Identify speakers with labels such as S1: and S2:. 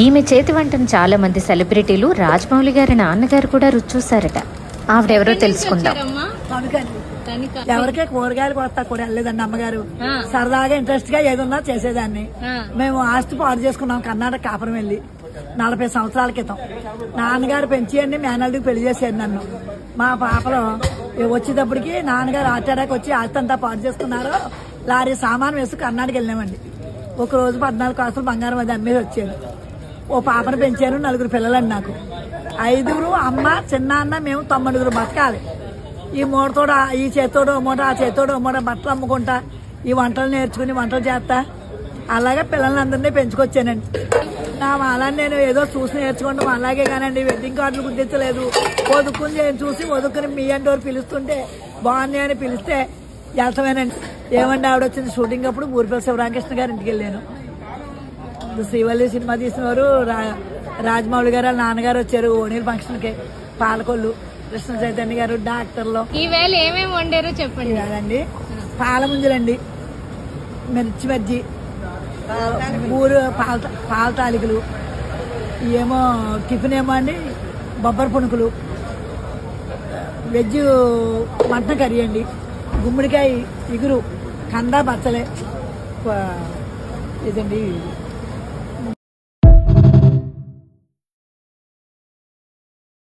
S1: ఈమె చేతి వంటను చాలా మంది సెలబ్రిటీలు రాజమౌళి గారి నాన్నగారు కూడా రుచి చూశారట. ఆవిడెవరో తెలుసుకుందాం.
S2: ఎవరికే కూరగాయలు కొత్త కూడా వెళ్ళలేదండి అమ్మగారు. సరదాగా ఇంట్రెస్ట్ గా ఏదన్నా చేసేదాన్ని. మేము ఆస్తి పాడు చేసుకున్నాం కర్ణాటక కాపురం వెళ్ళి 40 సంవత్సరాల క్రితం. నాన్నగారు పెంచియండి మేనల్దికి పెళ్లి చేసేది నన్ను. మా పాపలో వచ్చేటప్పటికి నాన్నగారు హార్ట్ అటాక్ వచ్చి ఆస్తి అంతా పాడు చేసుకున్నారు. లారీ సామాన్ వేసి కర్ణాటక వెళ్ళామండి. ఒక రోజు 14 కాసులు బంగారం అది అమ్మేసి వచ్చాను. ఓ పాపను పెంచాను. 4 పిల్లలండి నాకు. 5 అమ్మ చిన్న అన్న మేము 9 బతకాలి. ఈ మూడతోడు ఈ చేతోడు మూట ఆ చేతోడు మూట బట్టలు అమ్ముకుంటా ఈ వంటలు నేర్చుకుని వంటలు చేస్తా అలాగే పిల్లలందరినీ పెంచుకొచ్చానండి. నా అలానే నేను ఏదో చూసి నేర్చుకుంటాం అలాగే కానండి. వెడ్డింగ్ కార్డులు గుర్తించలేదు. వదుక్కుని చూసి వదుక్కుని మీ అంటోరు పిలుస్తుంటే బాగున్నాయి అని పిలిస్తే వెళ్తామేనండి. ఏమండి ఆవిడ వచ్చింది షూటింగ్ అప్పుడు ఊరిపల్లి శివరామకృష్ణ గారి ఇంటికి వెళ్ళాను. శ్రీవల్లి సినిమా తీసినవారు రాజమౌళి గారు నాన్నగారు వచ్చారు ఓణీల ఫంక్షన్కి. పాలకొల్లు కృష్ణ చైతన్య గారు డాక్టర్లో.
S3: ఈవేళ ఏమేమి వండారో చెప్పండి.
S2: కాదండి పాల ముంజలండి, మిర్చి బజ్జి, ఊరు పాల తాలికలు, ఏమో టిఫిన్ ఏమో అండి బొబ్బరి పుణుకులు, వెజ్ మటన్ కర్రీ అండి, గుమ్మడికాయ ఇగురు, కందా బచ్చలే ఇదండి.